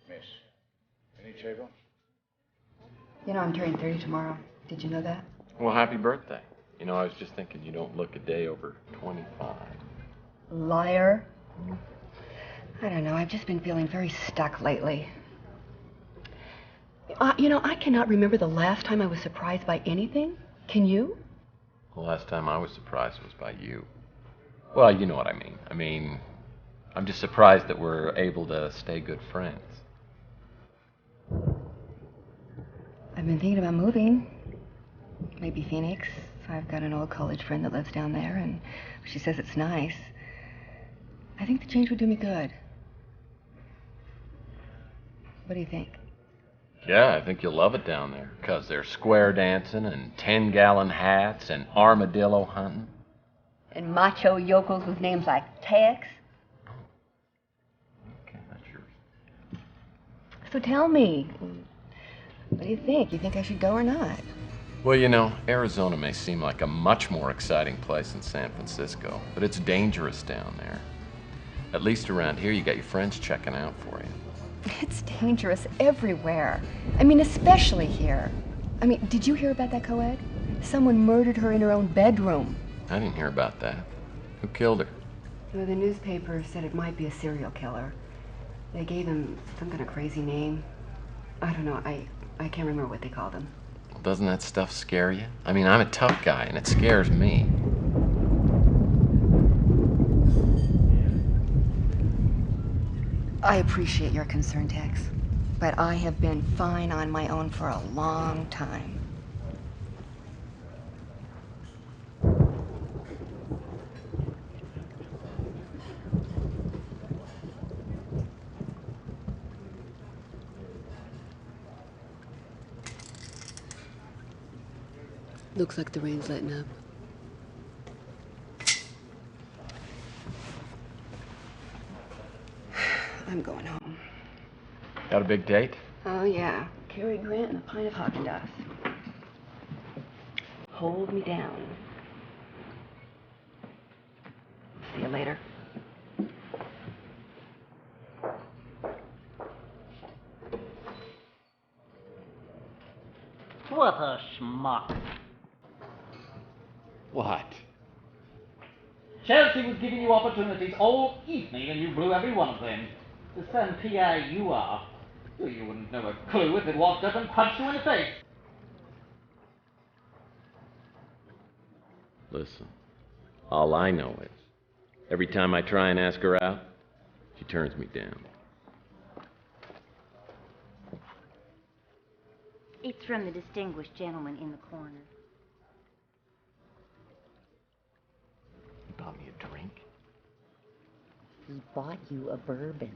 Miss, any table? You know, I'm turning 30 tomorrow. Did you know that? Well, happy birthday. You know, I was just thinking you don't look a day over 25. Liar. I don't know. I've just been feeling very stuck lately. You know, I cannot remember the last time I was surprised by anything. Can you? The last time I was surprised was by you. Well, you know what I mean. I'm just surprised that we're able to stay good friends. I've been thinking about moving. Maybe Phoenix. I've got an old college friend that lives down there, and she says it's nice. I think the change would do me good. What do you think? Yeah, I think you'll love it down there, 'cause there's square dancing and 10-gallon hats and armadillo hunting. And macho yokels with names like Tex. Okay, that's yours. So tell me, what do you think? You think I should go or not? Well, you know, Arizona may seem like a much more exciting place than San Francisco, but it's dangerous down there. At least around here, you got your friends checking out for you. It's dangerous everywhere. I mean, especially here. I mean, did you hear about that co-ed? Someone murdered her in her own bedroom. I didn't hear about that. Who killed her? Well, the newspaper said it might be a serial killer. They gave him some kind of crazy name. I don't know, I can't remember what they called him. Well, doesn't that stuff scare you? I mean, I'm a tough guy, and it scares me. I appreciate your concern, Tex, but I have been fine on my own for a long time. Looks like the rain's letting up. I'm going home. Got a big date? Oh, yeah. Cary Grant and a pint of Haagen-Dazs. Hold me down. See you later. What a schmuck. What? Chelsea was giving you opportunities all evening and you blew every one of them. The son PA you are. Well, you wouldn't know a clue if it walked up and punched you in the face. Listen, all I know is, every time I try and ask her out, she turns me down. It's from the distinguished gentleman in the corner. You bought me a drink? He bought you a bourbon.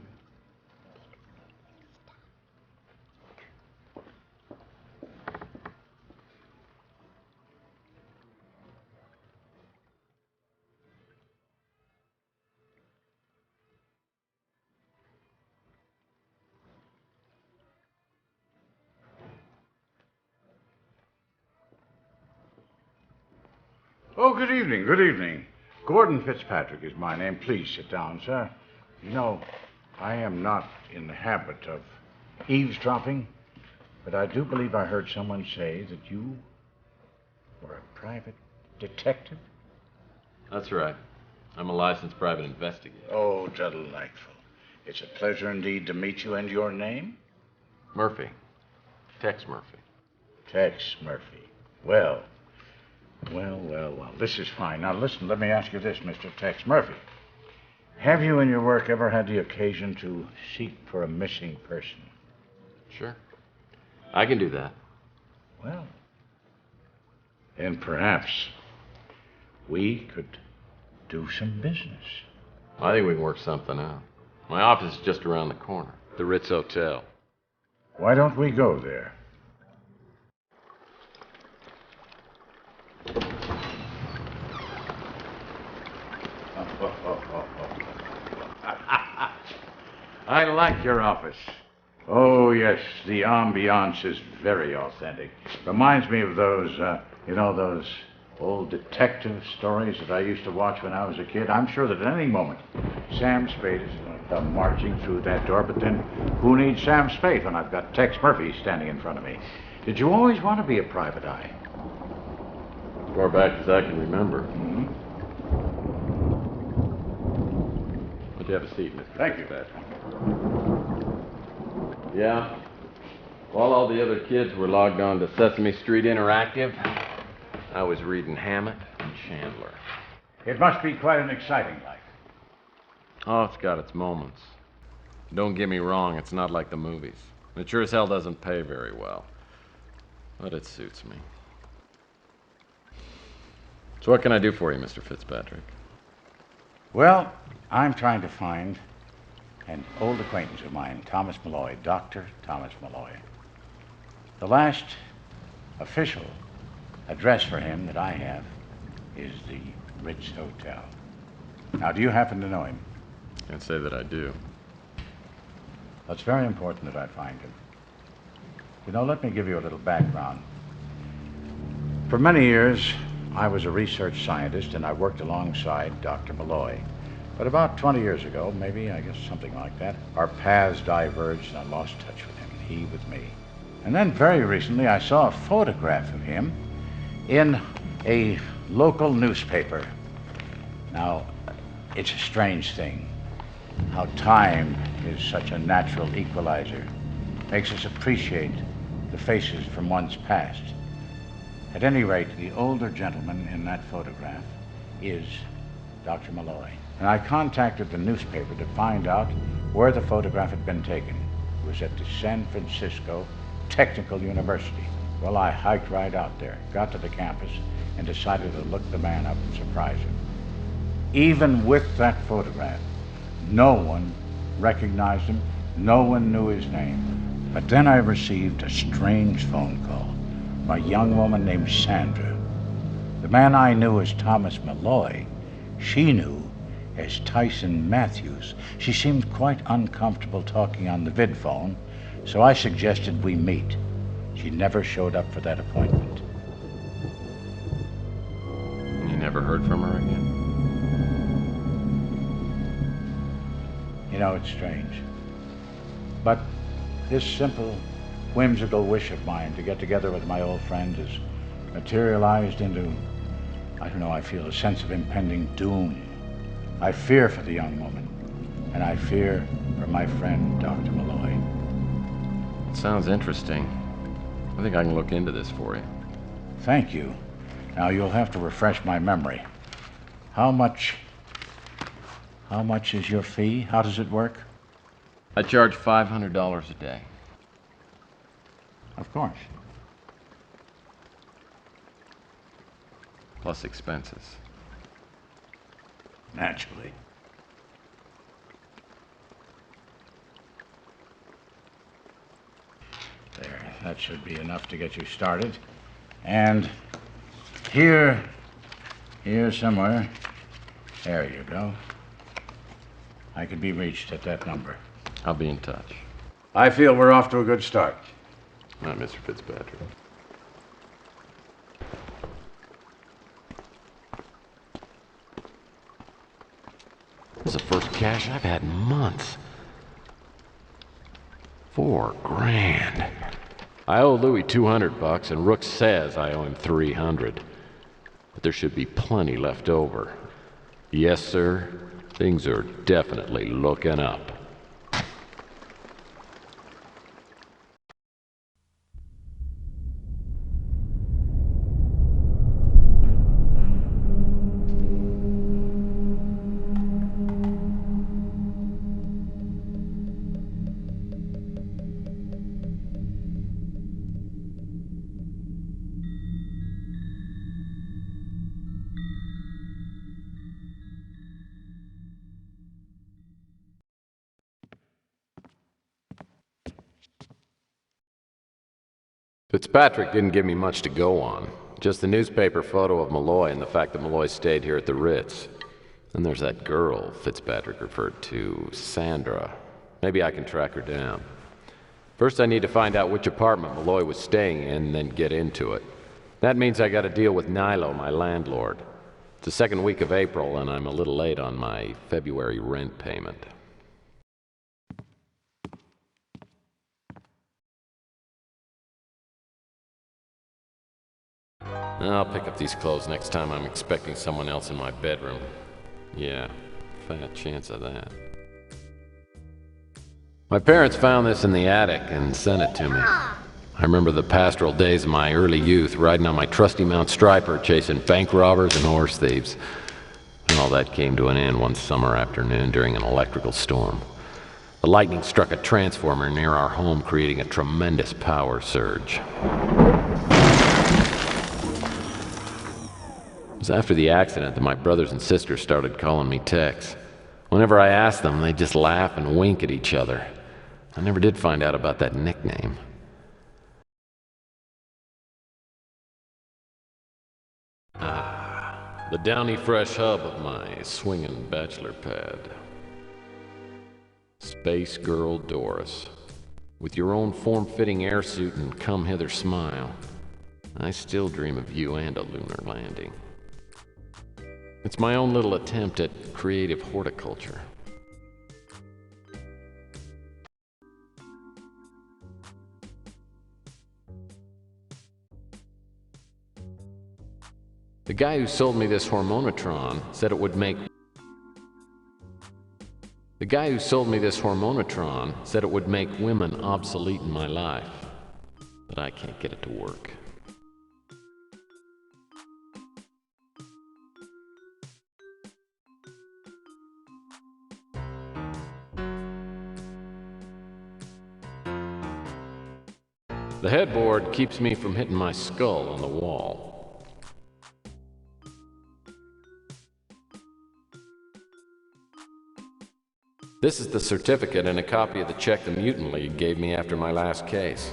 Oh, good evening, good evening. Gordon Fitzpatrick is my name. Please sit down, sir. You know, I am not in the habit of eavesdropping, but I do believe I heard someone say that you were a private detective. That's right. I'm a licensed private investigator. Oh, delightful. It's a pleasure indeed to meet you. And your name? Murphy. Tex Murphy. Tex Murphy. Well. This is fine. Now, listen, let me ask you this, Mr. Tex Murphy. Have you in your work ever had the occasion to seek for a missing person? Sure. I can do that. Well, then perhaps we could do some business. I think we can work something out. My office is just around the corner, the Ritz Hotel. Why don't we go there? I like your office. Oh, yes, the ambiance is very authentic. Reminds me of those, those old detective stories that I used to watch when I was a kid. I'm sure that at any moment, Sam Spade is going to come marching through that door, but then who needs Sam Spade when I've got Tex Murphy standing in front of me? Did you always want to be a private eye? As far back as I can remember. Mm-hmm. Why don't you have a seat, Mr. Thank you. Fitzpatrick? Yeah? While all the other kids were logged on to Sesame Street Interactive, I was reading Hammett and Chandler. It must be quite an exciting life. Oh, it's got its moments. Don't get me wrong, it's not like the movies. It sure as hell doesn't pay very well. But it suits me. So what can I do for you, Mr. Fitzpatrick? Well, I'm trying to find an old acquaintance of mine, Thomas Malloy, Dr. Thomas Malloy. The last official address for him that I have is the Ritz Hotel. Now, do you happen to know him? Can't say that I do. It's very important that I find him. You know, let me give you a little background. For many years, I was a research scientist, and I worked alongside Dr. Malloy. But about 20 years ago, maybe, I guess something like that, our paths diverged, and I lost touch with him, and he with me. And then very recently, I saw a photograph of him in a local newspaper. Now, it's a strange thing how time is such a natural equalizer. Makes us appreciate the faces from one's past. At any rate, the older gentleman in that photograph is Dr. Malloy. And I contacted the newspaper to find out where the photograph had been taken. It was at the San Francisco Technical University. Well, I hiked right out there, got to the campus, and decided to look the man up and surprise him. Even with that photograph, no one recognized him, no one knew his name. But then I received a strange phone call by a young woman named Sandra. The man I knew as Thomas Malloy, she knew as Tyson Matthews. She seemed quite uncomfortable talking on the vid phone, so I suggested we meet. She never showed up for that appointment. You never heard from her again? You know, it's strange. But this simple, whimsical wish of mine to get together with my old friend has materialized into, I don't know, I feel a sense of impending doom. I fear for the young woman, and I fear for my friend, Dr. Malloy. Sounds interesting. I think I can look into this for you. Thank you. Now, you'll have to refresh my memory. How much is your fee? How does it work? I charge $500 a day. Of course. Plus expenses. Naturally. There, that should be enough to get you started. And here somewhere, there you go. I could be reached at that number. I'll be in touch. I feel we're off to a good start. All right, Mr. Fitzpatrick. This is the first cash I've had in months. $4,000. I owe Louis $200, and Rook says I owe him $300. But there should be plenty left over. Yes, sir. Things are definitely looking up. Fitzpatrick didn't give me much to go on. Just the newspaper photo of Malloy and the fact that Malloy stayed here at the Ritz. And there's that girl Fitzpatrick referred to, Sandra. Maybe I can track her down. First I need to find out which apartment Malloy was staying in, then get into it. That means I gotta deal with Nilo, my landlord. It's the second week of April, and I'm a little late on my February rent payment. I'll pick up these clothes next time I'm expecting someone else in my bedroom. Yeah, fat chance of that. My parents found this in the attic and sent it to me. I remember the pastoral days of my early youth, riding on my trusty Mount Striper, chasing bank robbers and horse thieves. And all that came to an end one summer afternoon during an electrical storm. The lightning struck a transformer near our home, creating a tremendous power surge. It was after the accident that my brothers and sisters started calling me Tex. Whenever I asked them, they'd just laugh and wink at each other. I never did find out about that nickname. The downy fresh hub of my swinging bachelor pad. Space Girl Doris. With your own form-fitting airsuit and come-hither smile, I still dream of you and a lunar landing. It's my own little attempt at creative horticulture. The guy who sold me this hormonotron said it would make women obsolete in my life, but I can't get it to work. The headboard keeps me from hitting my skull on the wall. This is the certificate and a copy of the check the Mutant League gave me after my last case.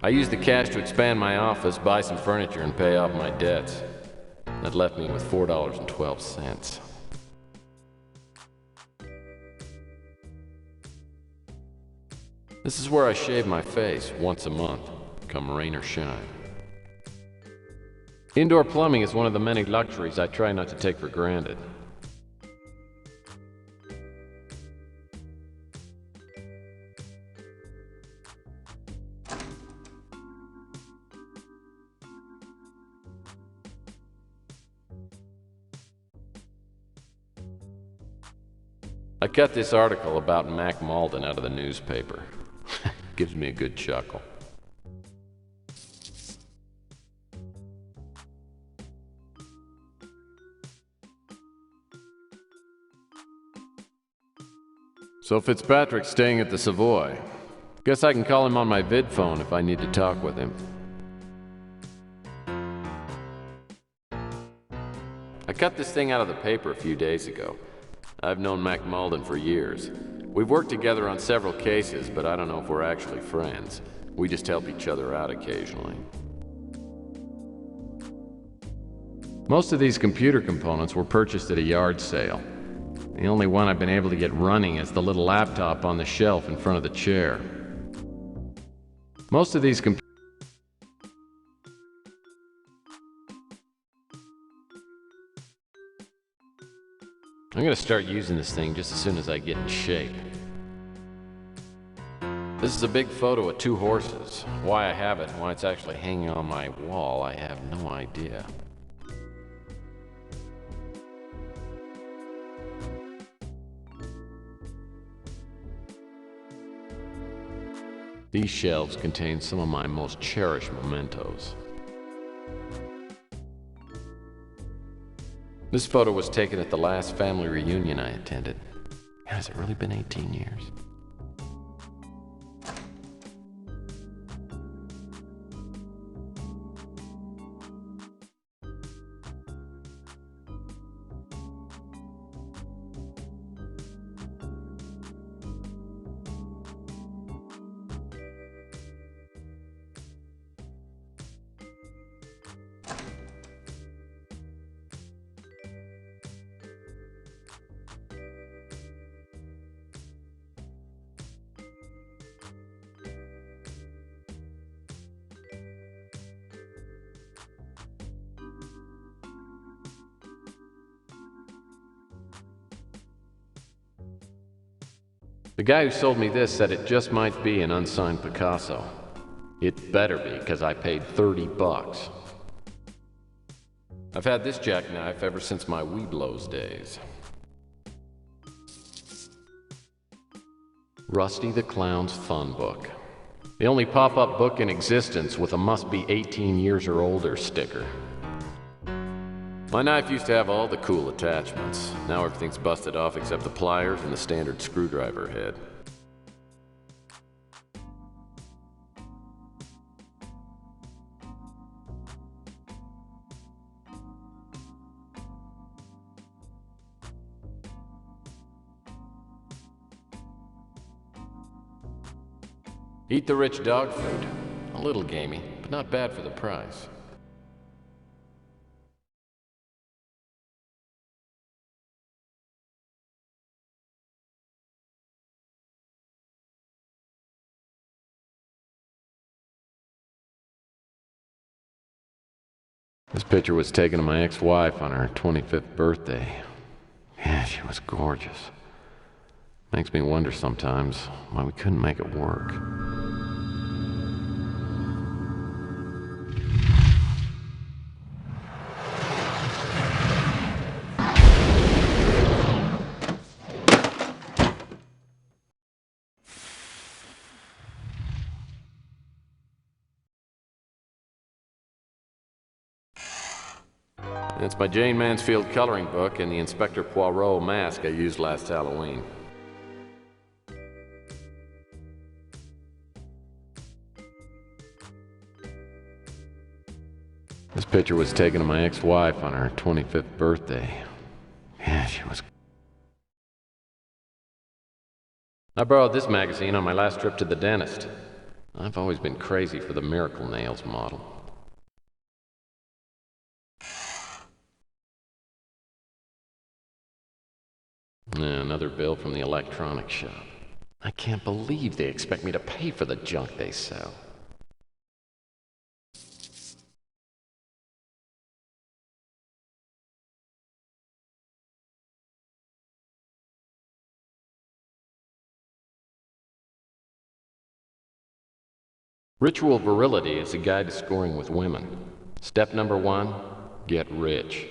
I used the cash to expand my office, buy some furniture, and pay off my debts. That left me with $4.12. This is where I shave my face once a month, come rain or shine. Indoor plumbing is one of the many luxuries I try not to take for granted. I cut this article about Mac Malden out of the newspaper. Gives me a good chuckle. So Fitzpatrick's staying at the Savoy. Guess I can call him on my vid phone if I need to talk with him. I cut this thing out of the paper a few days ago. I've known Mac Malden for years. We've worked together on several cases, but I don't know if we're actually friends. We just help each other out occasionally. Most of these computer components were purchased at a yard sale. The only one I've been able to get running is the little laptop on the shelf in front of the chair. Most of these I'm gonna start using this thing just as soon as I get in shape. This is a big photo of two horses. Why I have it and why it's actually hanging on my wall, I have no idea. These shelves contain some of my most cherished mementos. This photo was taken at the last family reunion I attended. Has it really been 18 years? The guy who sold me this said it just might be an unsigned Picasso. It better be, because I paid $30. I've had this jackknife ever since my Weeblos days. Rusty the Clown's Fun Book. The only pop-up book in existence with a must-be 18 years or older sticker. My knife used to have all the cool attachments. Now everything's busted off except the pliers and the standard screwdriver head. Eat the rich dog food. A little gamey, but not bad for the price. This picture was taken of my ex-wife on her 25th birthday. Yeah, she was gorgeous. Makes me wonder sometimes why we couldn't make it work. It's my Jane Mansfield coloring book and the Inspector Poirot mask I used last Halloween. This picture was taken of my ex-wife on her 25th birthday. Yeah, she was... I borrowed this magazine on my last trip to the dentist. I've always been crazy for the Miracle Nails model. Yeah, another bill from the electronics shop. I can't believe they expect me to pay for the junk they sell. Ritual virility is a guide to scoring with women. Step number 1, get rich.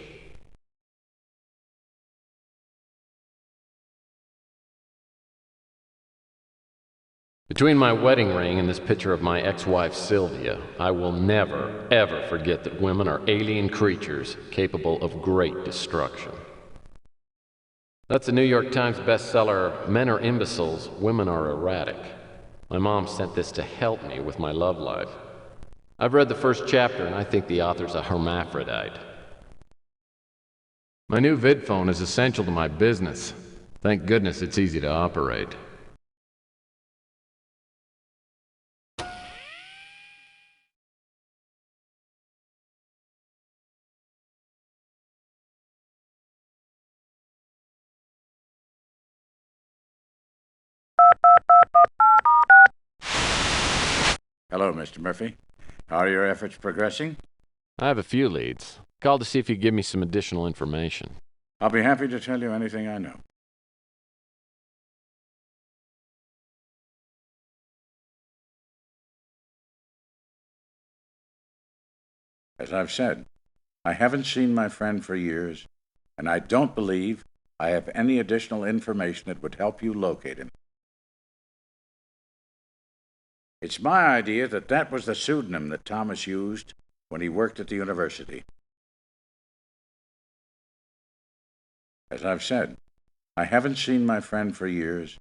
Between my wedding ring and this picture of my ex-wife Sylvia, I will never, ever forget that women are alien creatures capable of great destruction. That's the New York Times bestseller, Men Are Imbeciles, Women Are Erratic. My mom sent this to help me with my love life. I've read the first chapter and I think the author's a hermaphrodite. My new vid phone is essential to my business. Thank goodness it's easy to operate. Hello, Mr. Murphy. How are your efforts progressing? I have a few leads. Called to see if you could give me some additional information. I'll be happy to tell you anything I know. As I've said, I haven't seen my friend for years, and I don't believe I have any additional information that would help you locate him. It's my idea that that was the pseudonym that Thomas used when he worked at the university. As I've said, I haven't seen my friend for years,